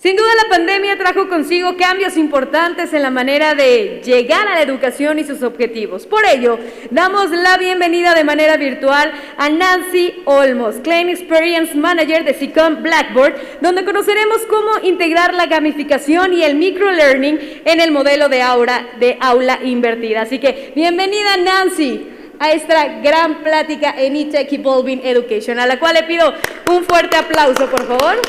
Sin duda la pandemia trajo consigo cambios importantes en la manera de llegar a la educación y sus objetivos. Por ello, damos la bienvenida de manera virtual a Nancy Olmos, Client Experience Manager de SICOM Blackboard, donde conoceremos cómo integrar la gamificación y el microlearning en el modelo de aula invertida. Así que, bienvenida Nancy a esta gran plática en eTech Evolving Education, a la cual le pido un fuerte aplauso, por favor.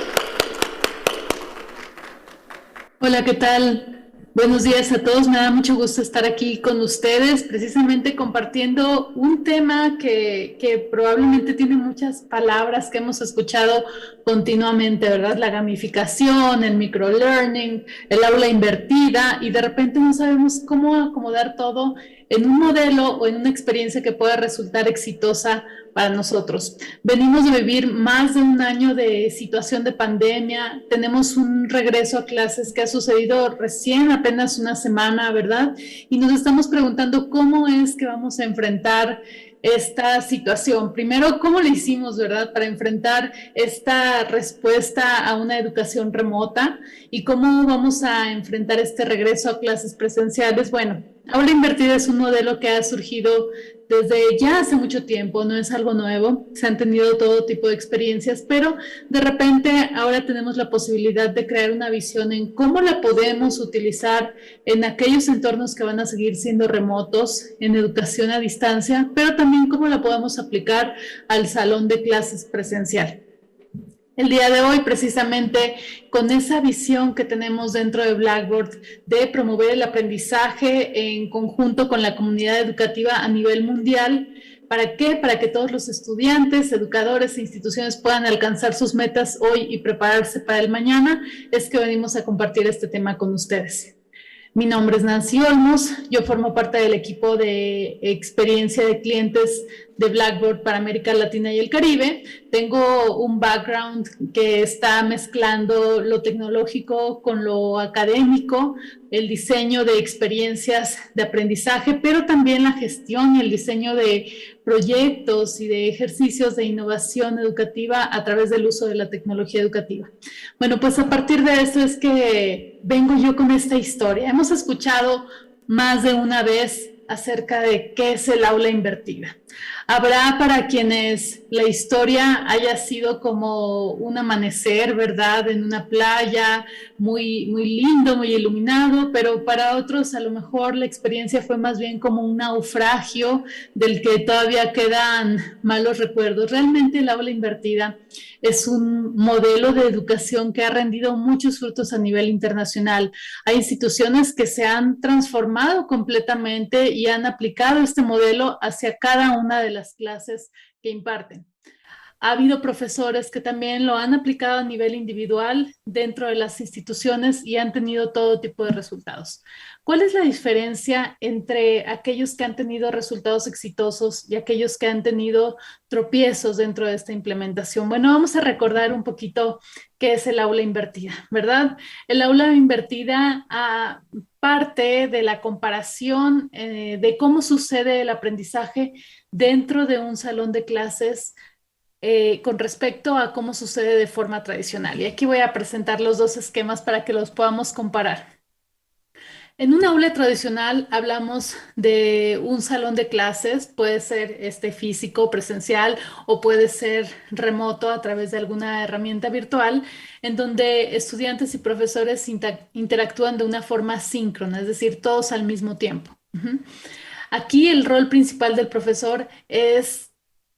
Hola, ¿qué tal? Buenos días a todos. Me da mucho gusto estar aquí con ustedes, precisamente compartiendo un tema que probablemente tiene muchas palabras que hemos escuchado continuamente, ¿verdad? La gamificación, el microlearning, el aula invertida, y de repente no sabemos cómo acomodar todo en un modelo o en una experiencia que pueda resultar exitosa para nosotros. Venimos de vivir más de un año de situación de pandemia, tenemos un regreso a clases que ha sucedido recién, apenas una semana, ¿verdad? Y nos estamos preguntando cómo es que vamos a enfrentar esta situación. Primero, ¿cómo le hicimos, verdad, para enfrentar esta respuesta a una educación remota? ¿Y cómo vamos a enfrentar este regreso a clases presenciales? Bueno, Aula Invertida es un modelo que ha surgido desde ya hace mucho tiempo, no es algo nuevo, se han tenido todo tipo de experiencias, pero de repente ahora tenemos la posibilidad de crear una visión en cómo la podemos utilizar en aquellos entornos que van a seguir siendo remotos, en educación a distancia, pero también cómo la podemos aplicar al salón de clases presencial. El día de hoy, precisamente con esa visión que tenemos dentro de Blackboard de promover el aprendizaje en conjunto con la comunidad educativa a nivel mundial. ¿Para qué? Para que todos los estudiantes, educadores e instituciones puedan alcanzar sus metas hoy y prepararse para el mañana, es que venimos a compartir este tema con ustedes. Mi nombre es Nancy Olmos, yo formo parte del equipo de experiencia de clientes de Blackboard para América Latina y el Caribe. Tengo un background que está mezclando lo tecnológico con lo académico, el diseño de experiencias de aprendizaje, pero también la gestión y el diseño de proyectos y de ejercicios de innovación educativa a través del uso de la tecnología educativa. Bueno, pues a partir de esto es que vengo yo con esta historia. Hemos escuchado más de una vez acerca de qué es el aula invertida. Habrá para quienes la historia haya sido como un amanecer, ¿verdad? En una playa, muy, muy lindo, muy iluminado, pero para otros a lo mejor la experiencia fue más bien como un naufragio del que todavía quedan malos recuerdos. Realmente el aula invertida es un modelo de educación que ha rendido muchos frutos a nivel internacional. Hay instituciones que se han transformado completamente y han aplicado este modelo hacia cada una de las clases que imparten. Ha habido profesores que también lo han aplicado a nivel individual dentro de las instituciones y han tenido todo tipo de resultados. ¿Cuál es la diferencia entre aquellos que han tenido resultados exitosos y aquellos que han tenido tropiezos dentro de esta implementación? Bueno, vamos a recordar un poquito qué es el aula invertida, ¿verdad? El aula invertida parte de la comparación de cómo sucede el aprendizaje dentro de un salón de clases con respecto a cómo sucede de forma tradicional. Y aquí voy a presentar los dos esquemas para que los podamos comparar. En un aula tradicional hablamos de un salón de clases, puede ser físico, presencial, o puede ser remoto a través de alguna herramienta virtual, en donde estudiantes y profesores interactúan de una forma síncrona, es decir, todos al mismo tiempo. Aquí el rol principal del profesor es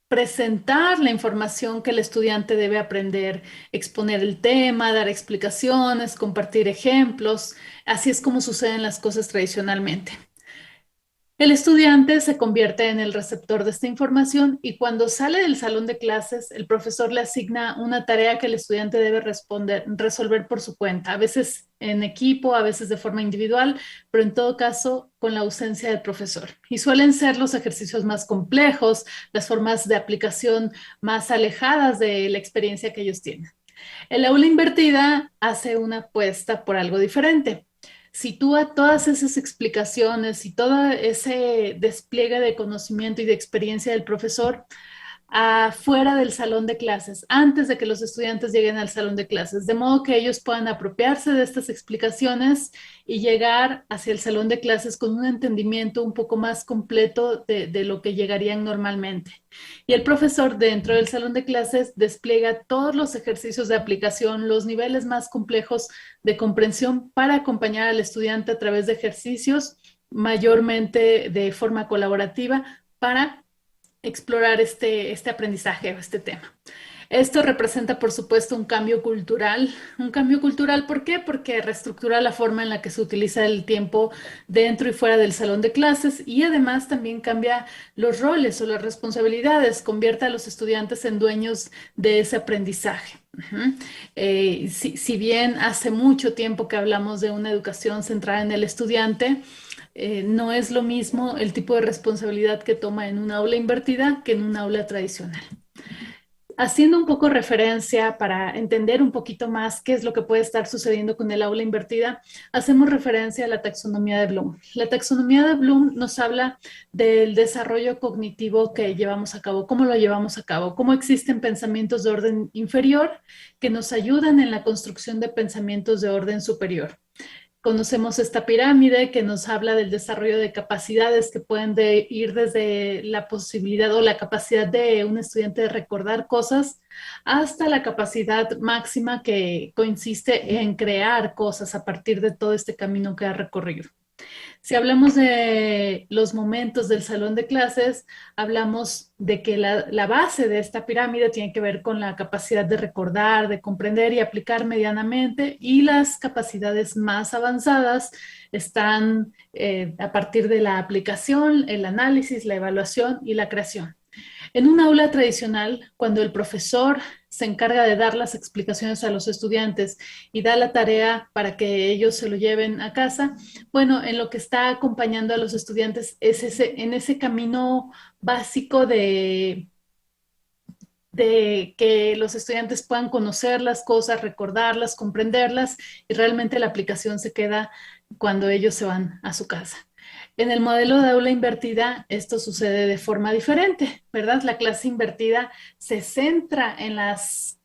presentar la información que el estudiante debe aprender, exponer el tema, dar explicaciones, compartir ejemplos. Así es como suceden las cosas tradicionalmente. El estudiante se convierte en el receptor de esta información y cuando sale del salón de clases, el profesor le asigna una tarea que el estudiante debe resolver por su cuenta, a veces en equipo, a veces de forma individual, pero en todo caso con la ausencia del profesor. Y suelen ser los ejercicios más complejos, las formas de aplicación más alejadas de la experiencia que ellos tienen. El aula invertida hace una apuesta por algo diferente. Sitúa todas esas explicaciones y todo ese despliegue de conocimiento y de experiencia del profesor afuera del salón de clases, antes de que los estudiantes lleguen al salón de clases, de modo que ellos puedan apropiarse de estas explicaciones y llegar hacia el salón de clases con un entendimiento un poco más completo de lo que llegarían normalmente. Y el profesor dentro del salón de clases despliega todos los ejercicios de aplicación, los niveles más complejos de comprensión para acompañar al estudiante a través de ejercicios, mayormente de forma colaborativa, para explorar este aprendizaje o este tema. Esto representa, por supuesto, un cambio cultural. Un cambio cultural, ¿por qué? Porque reestructura la forma en la que se utiliza el tiempo dentro y fuera del salón de clases y además también cambia los roles o las responsabilidades, convierte a los estudiantes en dueños de ese aprendizaje. Si bien hace mucho tiempo que hablamos de una educación centrada en el estudiante, no es lo mismo el tipo de responsabilidad que toma en un aula invertida que en un aula tradicional. Haciendo un poco referencia para entender un poquito más qué es lo que puede estar sucediendo con el aula invertida, hacemos referencia a la taxonomía de Bloom. La taxonomía de Bloom nos habla del desarrollo cognitivo que llevamos a cabo, cómo lo llevamos a cabo, cómo existen pensamientos de orden inferior que nos ayudan en la construcción de pensamientos de orden superior. Conocemos esta pirámide que nos habla del desarrollo de capacidades que pueden ir desde la posibilidad o la capacidad de un estudiante de recordar cosas hasta la capacidad máxima que consiste en crear cosas a partir de todo este camino que ha recorrido. Si hablamos de los momentos del salón de clases, hablamos de que la base de esta pirámide tiene que ver con la capacidad de recordar, de comprender y aplicar medianamente, y las capacidades más avanzadas están a partir de la aplicación, el análisis, la evaluación y la creación. En un aula tradicional, cuando el profesor se encarga de dar las explicaciones a los estudiantes y da la tarea para que ellos se lo lleven a casa, bueno, en lo que está acompañando a los estudiantes es en ese camino básico de que los estudiantes puedan conocer las cosas, recordarlas, comprenderlas, y realmente la aplicación se queda cuando ellos se van a su casa. En el modelo de aula invertida, esto sucede de forma diferente, ¿verdad? La clase invertida se centra en las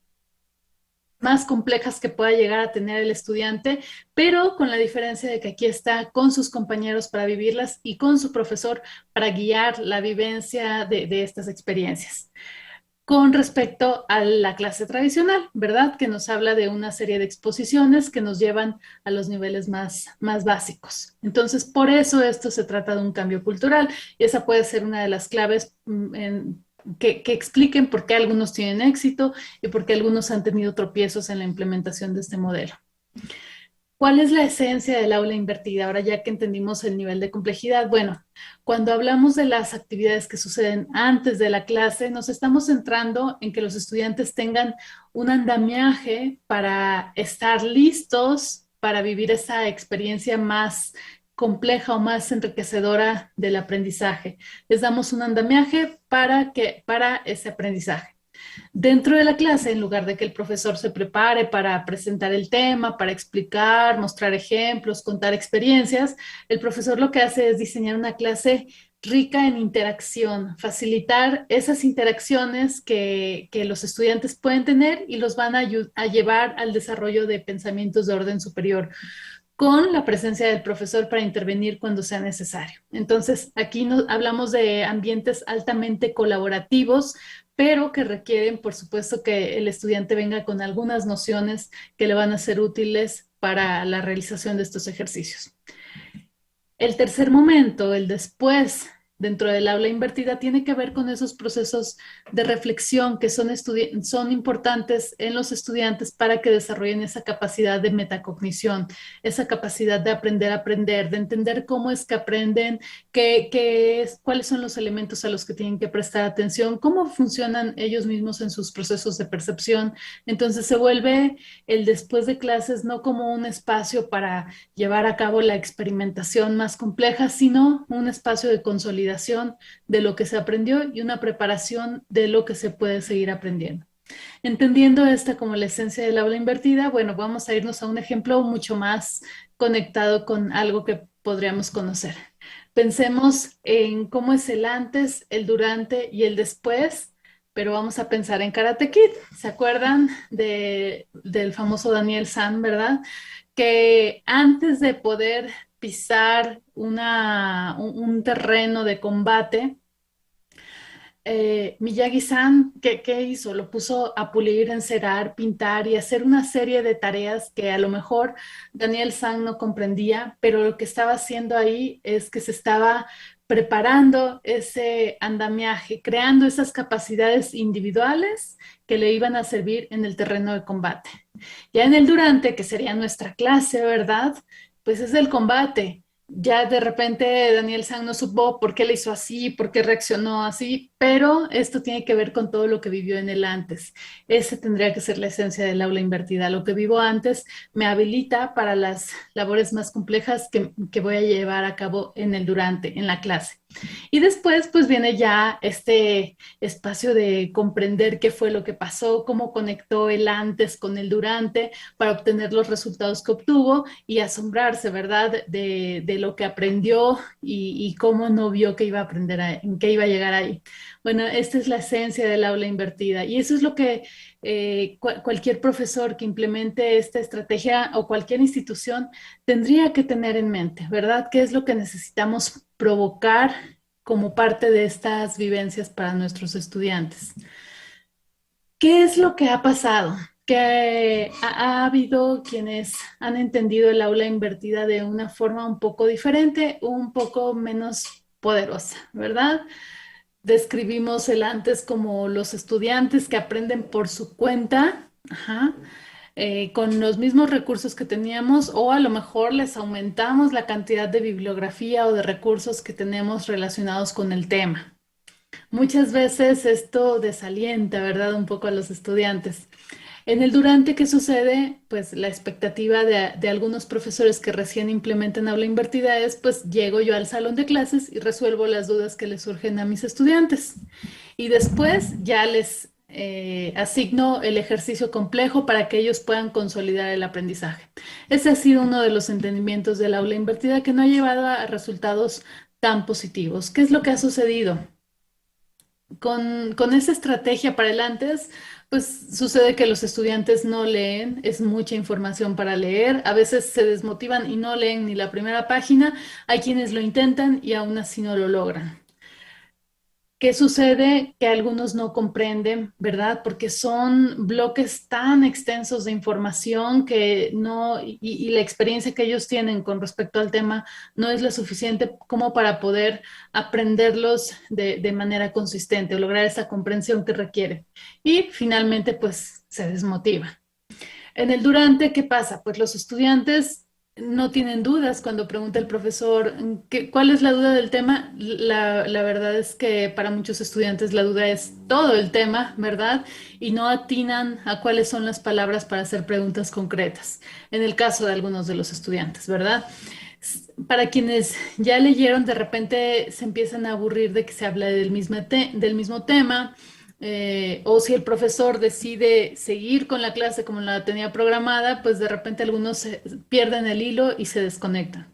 más complejas que pueda llegar a tener el estudiante, pero con la diferencia de que aquí está con sus compañeros para vivirlas y con su profesor para guiar la vivencia de estas experiencias. Con respecto a la clase tradicional, ¿verdad? Que nos habla de una serie de exposiciones que nos llevan a los niveles más básicos. Entonces, por eso esto se trata de un cambio cultural y esa puede ser una de las claves que expliquen por qué algunos tienen éxito y por qué algunos han tenido tropiezos en la implementación de este modelo. ¿Cuál es la esencia del aula invertida? Ahora ya que entendimos el nivel de complejidad, bueno, cuando hablamos de las actividades que suceden antes de la clase, nos estamos centrando en que los estudiantes tengan un andamiaje para estar listos para vivir esa experiencia más compleja o más enriquecedora del aprendizaje. Les damos un andamiaje para ese aprendizaje. Dentro de la clase, en lugar de que el profesor se prepare para presentar el tema, para explicar, mostrar ejemplos, contar experiencias, el profesor lo que hace es diseñar una clase rica en interacción, facilitar esas interacciones que los estudiantes pueden tener y los van a llevar al desarrollo de pensamientos de orden superior, con la presencia del profesor para intervenir cuando sea necesario. Entonces, aquí hablamos de ambientes altamente colaborativos, pero que requieren, por supuesto, que el estudiante venga con algunas nociones que le van a ser útiles para la realización de estos ejercicios. El tercer momento, el después, dentro del aula invertida, tiene que ver con esos procesos de reflexión que son importantes en los estudiantes para que desarrollen esa capacidad de metacognición, esa capacidad de aprender a aprender, de entender cómo es que aprenden, cuáles son los elementos a los que tienen que prestar atención, cómo funcionan ellos mismos en sus procesos de percepción. Entonces se vuelve el después de clases no como un espacio para llevar a cabo la experimentación más compleja, sino un espacio de consolidación de lo que se aprendió y una preparación de lo que se puede seguir aprendiendo. Entendiendo esta como la esencia del aula invertida, bueno, vamos a irnos a un ejemplo mucho más conectado con algo que podríamos conocer. Pensemos en cómo es el antes, el durante y el después, pero vamos a pensar en Karate Kid. ¿Se acuerdan del famoso Daniel San, verdad? Que antes de poder pisar un terreno de combate, Miyagi-san, ¿qué hizo? Lo puso a pulir, encerar, pintar y hacer una serie de tareas que a lo mejor Daniel-san no comprendía, pero lo que estaba haciendo ahí es que se estaba preparando ese andamiaje, creando esas capacidades individuales que le iban a servir en el terreno de combate. Ya en el durante, que sería nuestra clase, ¿verdad? Pues es el combate. Ya de repente Daniel San no supo por qué le hizo así, por qué reaccionó así, pero esto tiene que ver con todo lo que vivió en el antes. Ese tendría que ser la esencia del aula invertida. Lo que vivo antes me habilita para las labores más complejas que voy a llevar a cabo en el durante, en la clase. Y después, pues viene ya este espacio de comprender qué fue lo que pasó, cómo conectó el antes con el durante para obtener los resultados que obtuvo y asombrarse, ¿verdad?, de lo que aprendió y cómo no vio que iba a aprender, en qué iba a llegar ahí. Bueno, esta es la esencia del aula invertida y eso es lo que cualquier profesor que implemente esta estrategia o cualquier institución tendría que tener en mente, ¿verdad? ¿Qué es lo que necesitamos provocar como parte de estas vivencias para nuestros estudiantes? ¿Qué es lo que ha pasado? Que ha habido quienes han entendido el aula invertida de una forma un poco diferente, un poco menos poderosa, ¿verdad? Describimos el antes como los estudiantes que aprenden por su cuenta, ajá, con los mismos recursos que teníamos o a lo mejor les aumentamos la cantidad de bibliografía o de recursos que tenemos relacionados con el tema. Muchas veces esto desalienta, ¿verdad? Un poco a los estudiantes. En el durante, ¿qué sucede? Pues la expectativa de algunos profesores que recién implementan aula invertida es, pues llego yo al salón de clases y resuelvo las dudas que les surgen a mis estudiantes. Y después ya les asigno el ejercicio complejo para que ellos puedan consolidar el aprendizaje. Ese ha sido uno de los entendimientos del aula invertida que no ha llevado a resultados tan positivos. ¿Qué es lo que ha sucedido? Con esa estrategia para el antes, pues sucede que los estudiantes no leen, es mucha información para leer, a veces se desmotivan y no leen ni la primera página, hay quienes lo intentan y aún así no lo logran. ¿Qué sucede? Que algunos no comprenden, ¿verdad? Porque son bloques tan extensos de información que no, y la experiencia que ellos tienen con respecto al tema no es lo suficiente como para poder aprenderlos de manera consistente o lograr esa comprensión que requiere. Y finalmente, pues se desmotiva. En el durante, ¿qué pasa? Pues los estudiantes no tienen dudas cuando pregunta el profesor cuál es la duda del tema. La verdad es que para muchos estudiantes la duda es todo el tema, ¿verdad? Y no atinan a cuáles son las palabras para hacer preguntas concretas, en el caso de algunos de los estudiantes, ¿verdad? Para quienes ya leyeron, de repente se empiezan a aburrir de que se habla del mismo tema, o si el profesor decide seguir con la clase como la tenía programada, pues de repente algunos pierden el hilo y se desconectan.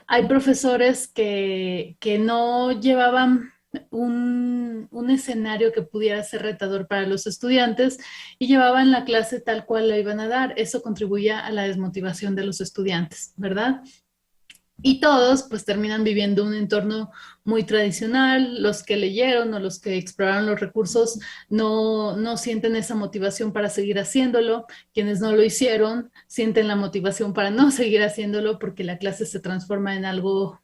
Hay profesores que no llevaban un escenario que pudiera ser retador para los estudiantes y llevaban la clase tal cual la iban a dar. Eso contribuía a la desmotivación de los estudiantes, ¿verdad? Y todos pues terminan viviendo un entorno muy tradicional, los que leyeron o los que exploraron los recursos no sienten esa motivación para seguir haciéndolo, quienes no lo hicieron sienten la motivación para no seguir haciéndolo porque la clase se transforma en algo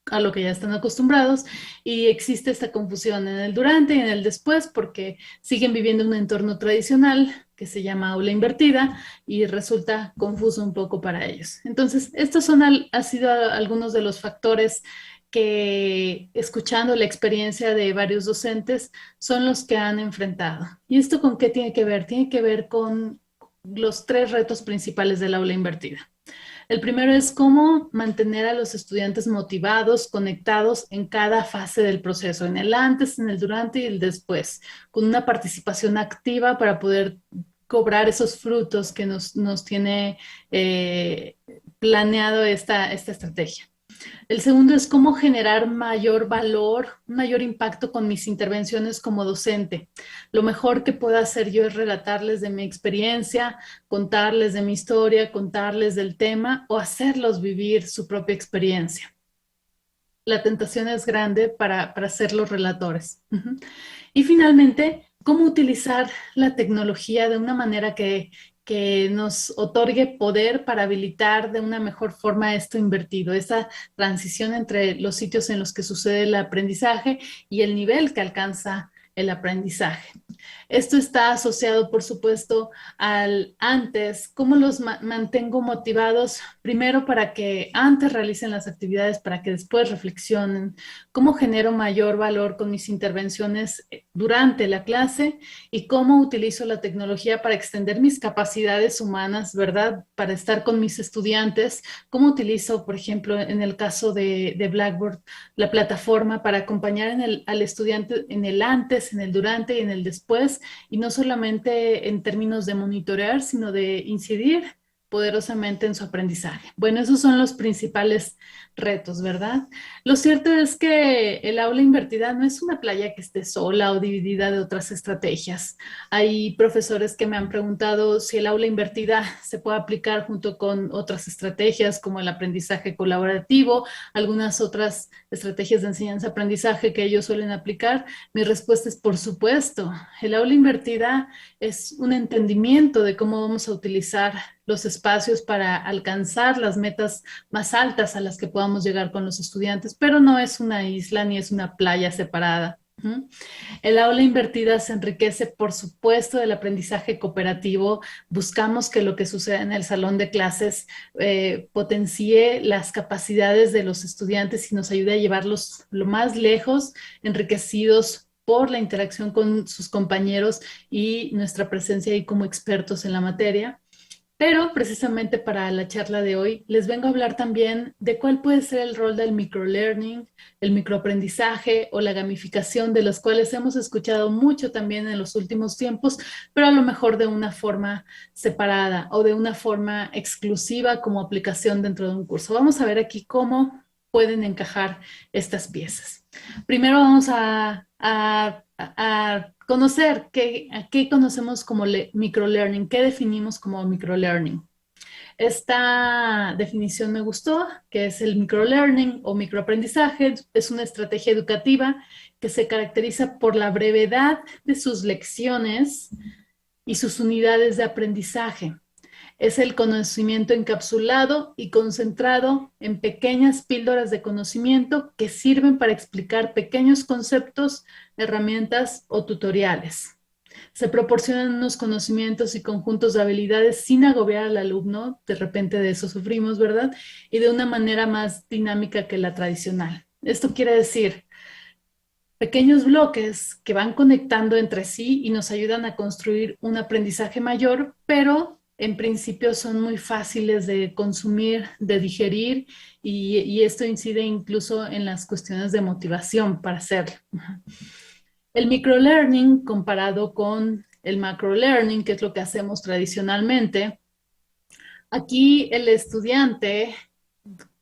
a lo que ya están acostumbrados y existe esta confusión en el durante y en el después porque siguen viviendo un entorno tradicional que se llama aula invertida y resulta confuso un poco para ellos. Entonces, estos han sido algunos de los factores que, escuchando la experiencia de varios docentes, son los que han enfrentado. ¿Y esto con qué tiene que ver? Tiene que ver con los tres retos principales del aula invertida. El primero es cómo mantener a los estudiantes motivados, conectados en cada fase del proceso, en el antes, en el durante y el después, con una participación activa para poder cobrar esos frutos que nos tiene planeado esta estrategia. El segundo es cómo generar mayor valor, un mayor impacto con mis intervenciones como docente. Lo mejor que puedo hacer yo es relatarles de mi experiencia, contarles de mi historia, contarles del tema o hacerlos vivir su propia experiencia. La tentación es grande para ser los relatores. Ujú. Y finalmente, cómo utilizar la tecnología de una manera que nos otorgue poder para habilitar de una mejor forma esto invertido, esa transición entre los sitios en los que sucede el aprendizaje y el nivel que alcanza el aprendizaje. Esto está asociado, por supuesto, al antes, cómo los mantengo motivados, primero para que antes realicen las actividades, para que después reflexionen, cómo genero mayor valor con mis intervenciones durante la clase y cómo utilizo la tecnología para extender mis capacidades humanas, ¿verdad? Para estar con mis estudiantes, cómo utilizo, por ejemplo, en el caso de Blackboard, la plataforma para acompañar al estudiante en el antes, en el durante y en el después, y no solamente en términos de monitorear, sino de incidir poderosamente en su aprendizaje. Bueno, esos son los principales retos, ¿verdad? Lo cierto es que el aula invertida no es una playa que esté sola o dividida de otras estrategias. Hay profesores que me han preguntado si el aula invertida se puede aplicar junto con otras estrategias como el aprendizaje colaborativo, algunas otras estrategias de enseñanza-aprendizaje que ellos suelen aplicar. Mi respuesta es por supuesto. El aula invertida es un entendimiento de cómo vamos a utilizar los espacios para alcanzar las metas más altas a las que podamos llegar con los estudiantes, pero no es una isla ni es una playa separada. El aula invertida se enriquece, por supuesto, del aprendizaje cooperativo. Buscamos que lo que sucede en el salón de clases potencie las capacidades de los estudiantes y nos ayude a llevarlos lo más lejos, enriquecidos por la interacción con sus compañeros y nuestra presencia ahí como expertos en la materia. Pero precisamente para la charla de hoy les vengo a hablar también de cuál puede ser el rol del microlearning, el microaprendizaje o la gamificación, de los cuales hemos escuchado mucho también en los últimos tiempos, pero a lo mejor de una forma separada o de una forma exclusiva como aplicación dentro de un curso. Vamos a ver aquí cómo pueden encajar estas piezas. Primero vamos a conocer qué conocemos como microlearning, qué definimos como microlearning. Esta definición me gustó, que es el microlearning o microaprendizaje. Es una estrategia educativa que se caracteriza por la brevedad de sus lecciones y sus unidades de aprendizaje. Es el conocimiento encapsulado y concentrado en pequeñas píldoras de conocimiento que sirven para explicar pequeños conceptos, herramientas o tutoriales. Se proporcionan unos conocimientos y conjuntos de habilidades sin agobiar al alumno, de repente de eso sufrimos, ¿verdad? Y de una manera más dinámica que la tradicional. Esto quiere decir pequeños bloques que van conectando entre sí y nos ayudan a construir un aprendizaje mayor, pero en principio son muy fáciles de consumir, de digerir y esto incide incluso en las cuestiones de motivación para hacerlo. El microlearning comparado con el macrolearning, que es lo que hacemos tradicionalmente, aquí el estudiante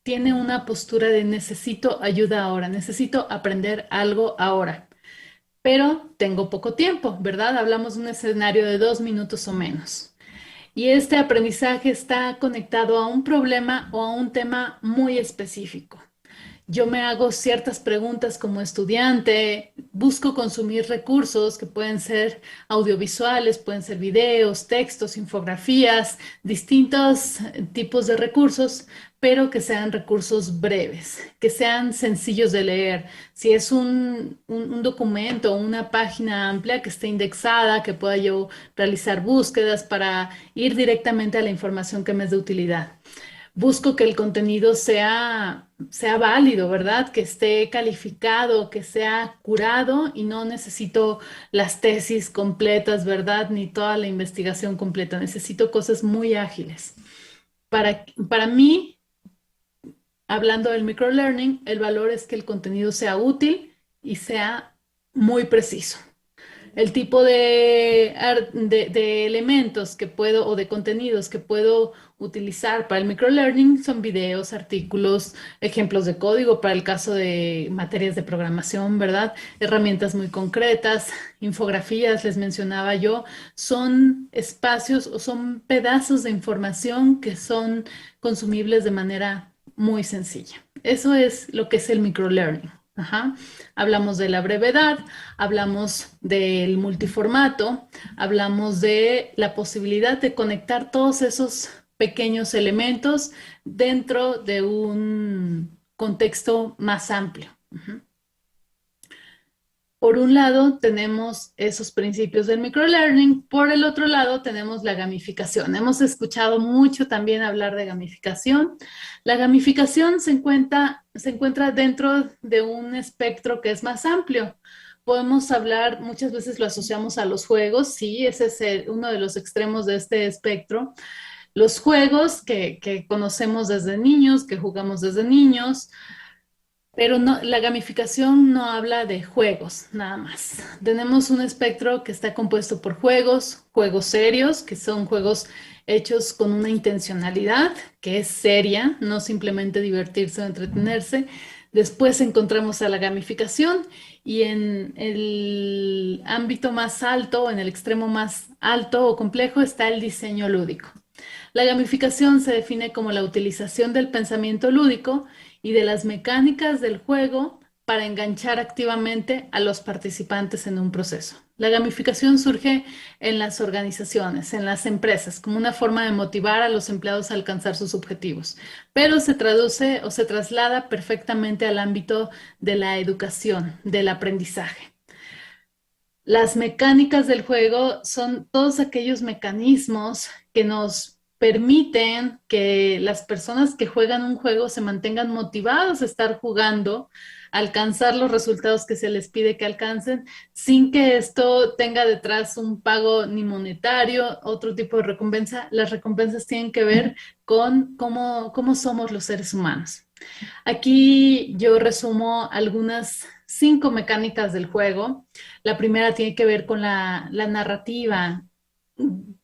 tiene una postura de necesito ayuda ahora, necesito aprender algo ahora, pero tengo poco tiempo, ¿verdad? Hablamos de un escenario de 2 minutos o menos. Y este aprendizaje está conectado a un problema o a un tema muy específico. Yo me hago ciertas preguntas como estudiante, busco consumir recursos que pueden ser audiovisuales, pueden ser videos, textos, infografías, distintos tipos de recursos, pero que sean recursos breves, que sean sencillos de leer. Si es un documento o una página amplia que esté indexada, que pueda yo realizar búsquedas para ir directamente a la información que me es de utilidad. Busco que el contenido sea válido, ¿verdad? Que esté calificado, que sea curado y no necesito las tesis completas, ¿verdad? Ni toda la investigación completa. Necesito cosas muy ágiles. Para mí, hablando del microlearning, el valor es que el contenido sea útil y sea muy preciso. el tipo de elementos que puedo o de contenidos que puedo utilizar para el microlearning son videos, artículos, ejemplos de código para el caso de materias de programación, ¿verdad? Herramientas muy concretas, infografías, les mencionaba yo, son espacios o son pedazos de información que son consumibles de manera muy sencilla. Eso es lo que es el microlearning. Ajá. Hablamos de la brevedad, hablamos del multiformato, hablamos de la posibilidad de conectar todos esos pequeños elementos dentro de un contexto más amplio. Ujú. Por un lado tenemos esos principios del microlearning, por el otro lado tenemos la gamificación. Hemos escuchado mucho también hablar de gamificación. La gamificación se encuentra dentro de un espectro que es más amplio. Podemos hablar, muchas veces lo asociamos a los juegos, sí, ese es uno de los extremos de este espectro. Los juegos que conocemos desde niños, que jugamos desde niños, pero no, la gamificación no habla de juegos, nada más. Tenemos un espectro que está compuesto por juegos, juegos serios, que son juegos hechos con una intencionalidad, que es seria, no simplemente divertirse o entretenerse. Después encontramos a la gamificación y en el ámbito más alto, en el extremo más alto o complejo, está el diseño lúdico. La gamificación se define como la utilización del pensamiento lúdico y de las mecánicas del juego para enganchar activamente a los participantes en un proceso. La gamificación surge en las organizaciones, en las empresas, como una forma de motivar a los empleados a alcanzar sus objetivos, pero se traduce o se traslada perfectamente al ámbito de la educación, del aprendizaje. Las mecánicas del juego son todos aquellos mecanismos que nos permiten que las personas que juegan un juego se mantengan motivados a estar jugando, alcanzar los resultados que se les pide que alcancen, sin que esto tenga detrás un pago ni monetario, otro tipo de recompensa. Las recompensas tienen que ver con cómo somos los seres humanos. Aquí yo resumo algunas 5 mecánicas del juego. La primera tiene que ver con la narrativa.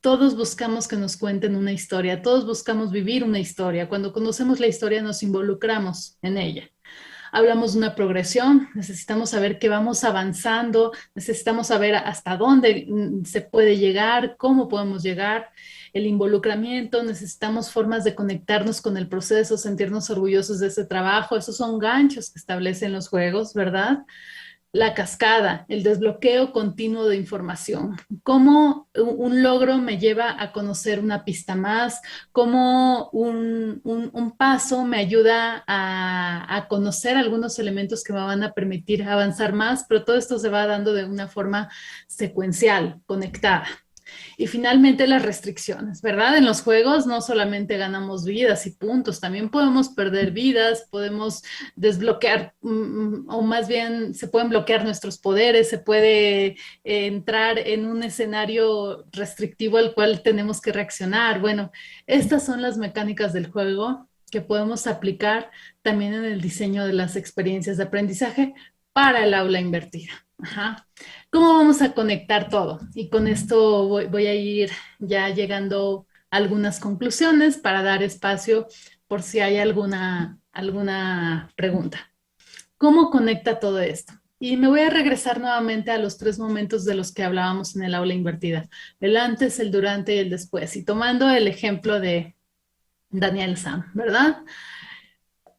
Todos buscamos que nos cuenten una historia, todos buscamos vivir una historia. Cuando conocemos la historia nos involucramos en ella. Hablamos de una progresión, necesitamos saber que vamos avanzando, necesitamos saber hasta dónde se puede llegar, cómo podemos llegar, el involucramiento, necesitamos formas de conectarnos con el proceso, sentirnos orgullosos de ese trabajo, esos son ganchos que establecen los juegos, ¿verdad? La cascada, el desbloqueo continuo de información. Cómo un logro me lleva a conocer una pista más, cómo un paso me ayuda a conocer algunos elementos que me van a permitir avanzar más, pero todo esto se va dando de una forma secuencial, conectada. Y finalmente las restricciones, ¿verdad? En los juegos no solamente ganamos vidas y puntos, también podemos perder vidas, podemos desbloquear, o más bien se pueden bloquear nuestros poderes, se puede entrar en un escenario restrictivo al cual tenemos que reaccionar. Bueno, estas son las mecánicas del juego que podemos aplicar también en el diseño de las experiencias de aprendizaje para el aula invertida. Ajá. ¿Cómo vamos a conectar todo? Y con esto voy a ir ya llegando a algunas conclusiones para dar espacio por si hay alguna pregunta. ¿Cómo conecta todo esto? Y me voy a regresar nuevamente a los 3 momentos de los que hablábamos en el aula invertida. El antes, el durante y el después. Y tomando el ejemplo de Daniel Sam, ¿verdad?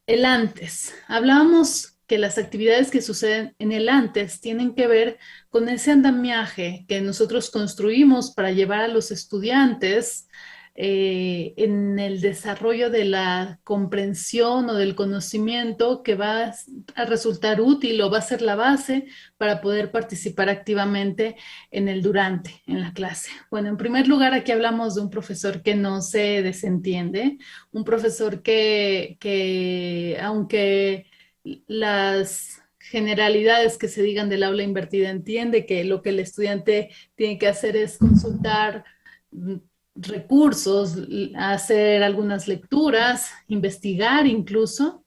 El antes. Hablábamos que las actividades que suceden en el antes tienen que ver con ese andamiaje que nosotros construimos para llevar a los estudiantes en el desarrollo de la comprensión o del conocimiento que va a resultar útil o va a ser la base para poder participar activamente en el durante, en la clase. Bueno, en primer lugar, aquí hablamos de un profesor que no se desentiende, un profesor que aunque las generalidades que se digan del aula invertida entiende que lo que el estudiante tiene que hacer es consultar recursos, hacer algunas lecturas, investigar incluso.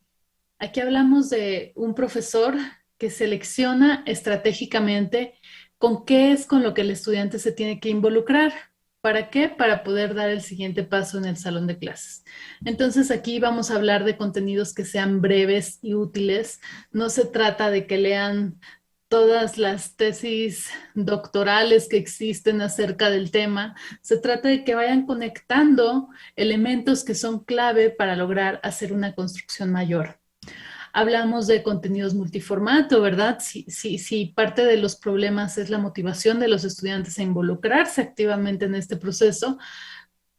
Aquí hablamos de un profesor que selecciona estratégicamente con qué es con lo que el estudiante se tiene que involucrar. ¿Para qué? Para poder dar el siguiente paso en el salón de clases. Entonces aquí vamos a hablar de contenidos que sean breves y útiles. No se trata de que lean todas las tesis doctorales que existen acerca del tema. Se trata de que vayan conectando elementos que son clave para lograr hacer una construcción mayor. Hablamos de contenidos multiformato, ¿verdad? Si parte de los problemas es la motivación de los estudiantes a involucrarse activamente en este proceso,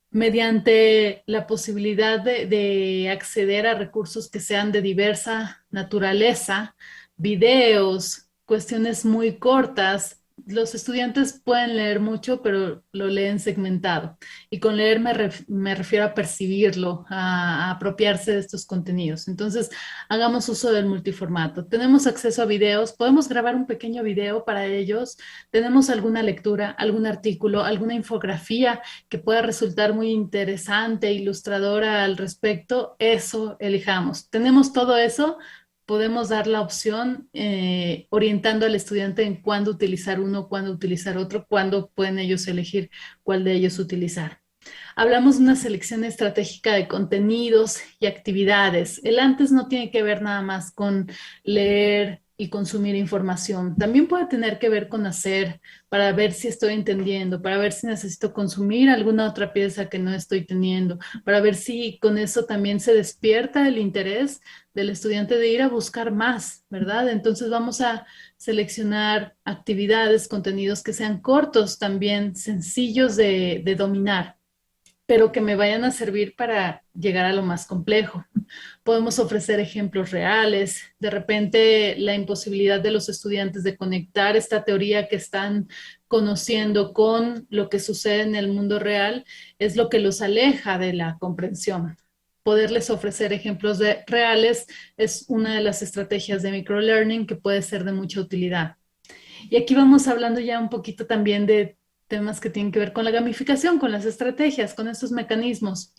mediante la posibilidad de acceder a recursos que sean de diversa naturaleza, videos, cuestiones muy cortas. Los estudiantes pueden leer mucho, pero lo leen segmentado. Y con leer me refiero a percibirlo, a apropiarse de estos contenidos. Entonces, hagamos uso del multiformato. Tenemos acceso a videos, podemos grabar un pequeño video para ellos. Tenemos alguna lectura, algún artículo, alguna infografía que pueda resultar muy interesante, ilustradora al respecto. Eso elijamos. Tenemos todo eso, podemos dar la opción orientando al estudiante en cuándo utilizar uno, cuándo utilizar otro, cuándo pueden ellos elegir cuál de ellos utilizar. Hablamos de una selección estratégica de contenidos y actividades. El antes no tiene que ver nada más con leer y consumir información. También puede tener que ver con hacer, para ver si estoy entendiendo, para ver si necesito consumir alguna otra pieza que no estoy teniendo, para ver si con eso también se despierta el interés del estudiante de ir a buscar más, ¿verdad? Entonces vamos a seleccionar actividades, contenidos que sean cortos también, sencillos de dominar, pero que me vayan a servir para llegar a lo más complejo. Podemos ofrecer ejemplos reales, de repente la imposibilidad de los estudiantes de conectar esta teoría que están conociendo con lo que sucede en el mundo real es lo que los aleja de la comprensión. Poderles ofrecer ejemplos reales es una de las estrategias de microlearning que puede ser de mucha utilidad. Y aquí vamos hablando ya un poquito también de temas que tienen que ver con la gamificación, con las estrategias, con estos mecanismos.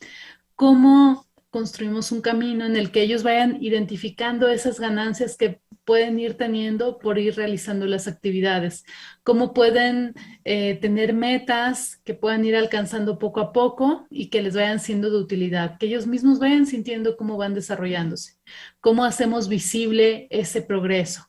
Cómo construimos un camino en el que ellos vayan identificando esas ganancias que pueden ir teniendo por ir realizando las actividades. Cómo pueden tener metas que puedan ir alcanzando poco a poco y que les vayan siendo de utilidad, que ellos mismos vayan sintiendo cómo van desarrollándose. Cómo hacemos visible ese progreso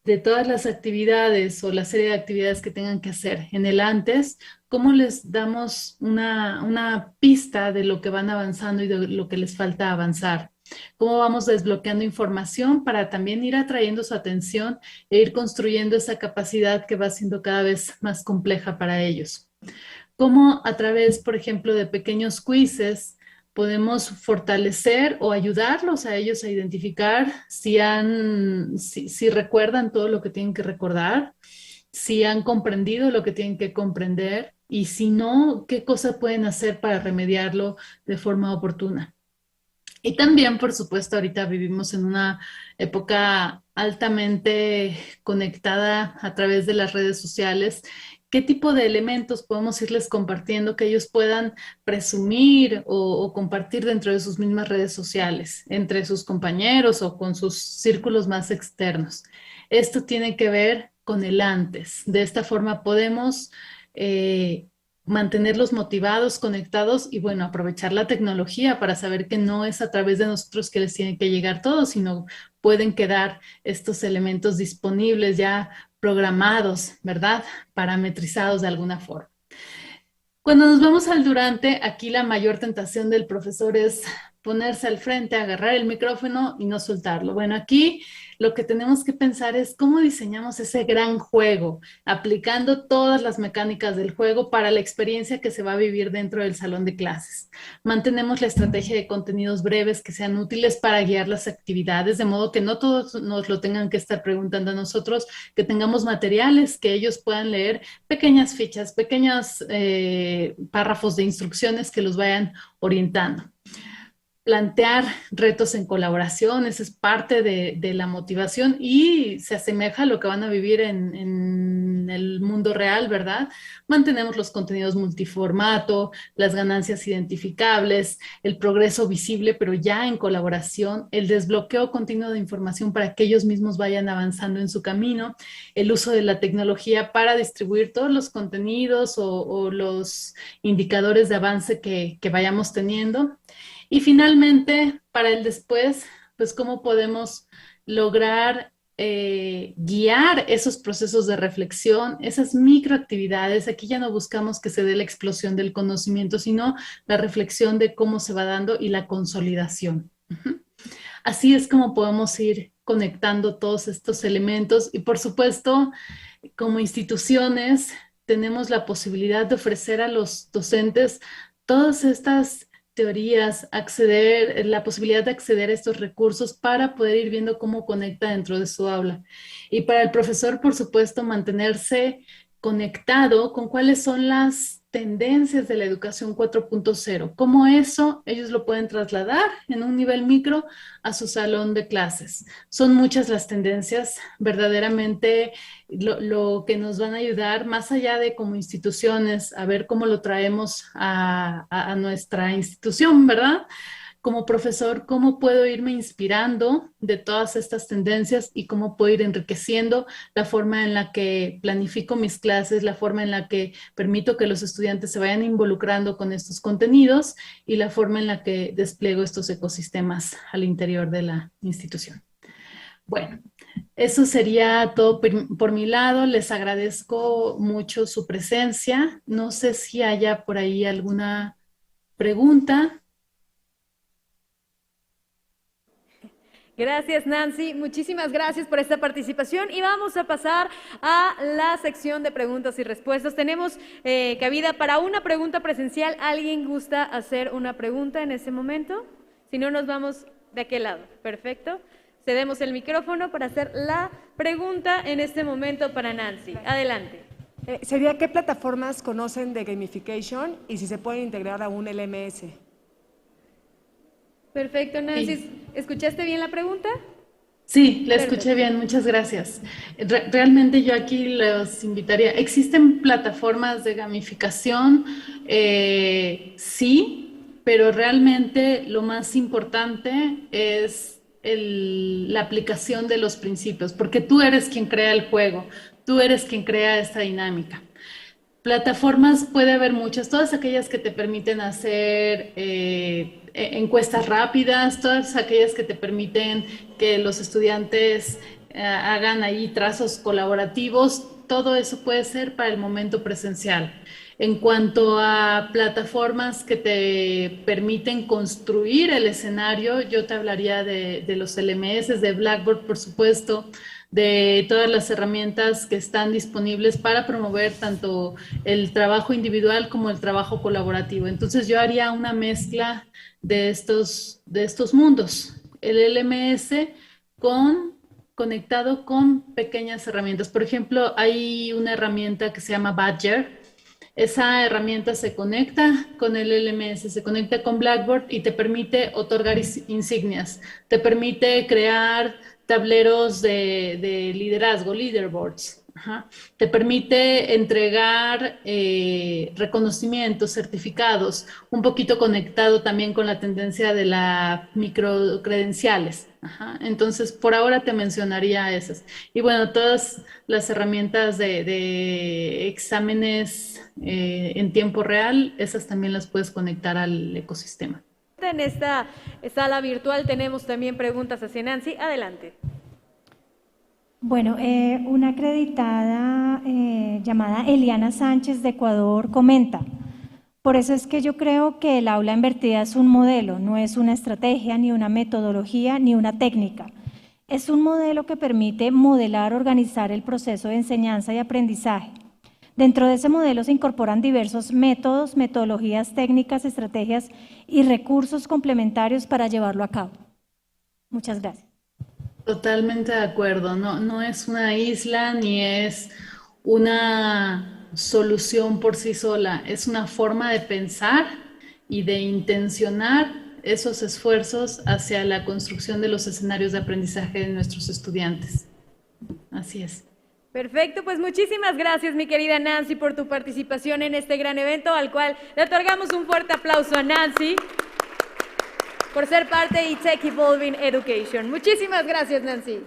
de todas las actividades o la serie de actividades que tengan que hacer en el antes, cómo les damos una pista de lo que van avanzando y de lo que les falta avanzar. Cómo vamos desbloqueando información para también ir atrayendo su atención e ir construyendo esa capacidad que va siendo cada vez más compleja para ellos. Cómo a través, por ejemplo, de pequeños quizzes, podemos fortalecer o ayudarlos a ellos a identificar si recuerdan todo lo que tienen que recordar, si han comprendido lo que tienen que comprender y si no, qué cosas pueden hacer para remediarlo de forma oportuna. Y también, por supuesto, ahorita vivimos en una época altamente conectada a través de las redes sociales. ¿Qué tipo de elementos podemos irles compartiendo que ellos puedan presumir o compartir dentro de sus mismas redes sociales, entre sus compañeros o con sus círculos más externos? Esto tiene que ver con el antes. De esta forma podemos mantenerlos motivados, conectados y bueno, aprovechar la tecnología para saber que no es a través de nosotros que les tiene que llegar todo, sino pueden quedar estos elementos disponibles ya programados, ¿verdad? Parametrizados de alguna forma. Cuando nos vamos al durante, aquí la mayor tentación del profesor es ponerse al frente, agarrar el micrófono y no soltarlo. Bueno, aquí lo que tenemos que pensar es cómo diseñamos ese gran juego, aplicando todas las mecánicas del juego para la experiencia que se va a vivir dentro del salón de clases. Mantenemos la estrategia de contenidos breves que sean útiles para guiar las actividades, de modo que no todos nos lo tengan que estar preguntando a nosotros, que tengamos materiales que ellos puedan leer, pequeñas fichas, pequeños párrafos de instrucciones que los vayan orientando. Plantear retos en colaboración, esa es parte de la motivación y se asemeja a lo que van a vivir en en el mundo real, ¿verdad? Mantenemos los contenidos multiformato, las ganancias identificables, el progreso visible, pero ya en colaboración, el desbloqueo continuo de información para que ellos mismos vayan avanzando en su camino, el uso de la tecnología para distribuir todos los contenidos o los indicadores de avance que vayamos teniendo. Y finalmente, para el después, pues cómo podemos lograr guiar esos procesos de reflexión, esas microactividades. Aquí ya no buscamos que se dé la explosión del conocimiento, sino la reflexión de cómo se va dando y la consolidación. Así es como podemos ir conectando todos estos elementos y por supuesto, como instituciones, tenemos la posibilidad de ofrecer a los docentes todas estas teorías, acceder, la posibilidad de acceder a estos recursos para poder ir viendo cómo conecta dentro de su aula. Y para el profesor, por supuesto, mantenerse conectado con cuáles son las tendencias de la educación 4.0, cómo eso ellos lo pueden trasladar en un nivel micro a su salón de clases. Son muchas las tendencias, verdaderamente lo que nos van a ayudar, más allá de como instituciones, a ver cómo lo traemos a nuestra institución, ¿verdad? Como profesor, cómo puedo irme inspirando de todas estas tendencias y cómo puedo ir enriqueciendo la forma en la que planifico mis clases, la forma en la que permito que los estudiantes se vayan involucrando con estos contenidos y la forma en la que despliego estos ecosistemas al interior de la institución. Bueno, eso sería todo por mi lado. Les agradezco mucho su presencia. No sé si haya por ahí alguna pregunta. Gracias, Nancy. Muchísimas gracias por esta participación y vamos a pasar a la sección de preguntas y respuestas. Tenemos cabida para una pregunta presencial. ¿Alguien gusta hacer una pregunta en este momento? Si no, nos vamos de aquel lado. Perfecto. Cedemos el micrófono para hacer la pregunta en este momento para Nancy. Adelante. Sería, ¿qué plataformas conocen de gamification y si se pueden integrar a un LMS? Perfecto, Nancy. Sí. ¿Escuchaste bien la pregunta? Sí, la escuché bien, muchas gracias. Realmente yo aquí los invitaría. ¿Existen plataformas de gamificación? Sí, pero realmente lo más importante es la aplicación de los principios, porque tú eres quien crea el juego, tú eres quien crea esta dinámica. Plataformas puede haber muchas, todas aquellas que te permiten hacer encuestas rápidas, todas aquellas que te permiten que los estudiantes hagan ahí trazos colaborativos, todo eso puede ser para el momento presencial. En cuanto a plataformas que te permiten construir el escenario, yo te hablaría de los LMS, de Blackboard, por supuesto, de todas las herramientas que están disponibles para promover tanto el trabajo individual como el trabajo colaborativo. Entonces yo haría una mezcla de estos mundos, el LMS conectado con pequeñas herramientas. Por ejemplo, hay una herramienta que se llama Badger. Esa herramienta se conecta con el LMS, se conecta con Blackboard y te permite otorgar insignias, te permite crear tableros de liderazgo, leaderboards. Ajá. Te permite entregar reconocimientos, certificados, un poquito conectado también con la tendencia de la microcredenciales. Ajá. Entonces, por ahora te mencionaría esas. Y bueno, todas las herramientas de exámenes en tiempo real, esas también las puedes conectar al ecosistema. En esta sala virtual tenemos también preguntas hacia Nancy. Adelante. Bueno, una acreditada llamada Eliana Sánchez de Ecuador comenta: por eso es que yo creo que el aula invertida es un modelo, no es una estrategia, ni una metodología, ni una técnica. Es un modelo que permite modelar, organizar el proceso de enseñanza y aprendizaje. Dentro de ese modelo se incorporan diversos métodos, metodologías, técnicas, estrategias y recursos complementarios para llevarlo a cabo. Muchas gracias. Totalmente de acuerdo, no es una isla ni es una solución por sí sola, es una forma de pensar y de intencionar esos esfuerzos hacia la construcción de los escenarios de aprendizaje de nuestros estudiantes. Así es. Perfecto, pues muchísimas gracias, mi querida Nancy, por tu participación en este gran evento, al cual le otorgamos un fuerte aplauso a Nancy por ser parte de Tech Evolving Education. Muchísimas gracias, Nancy.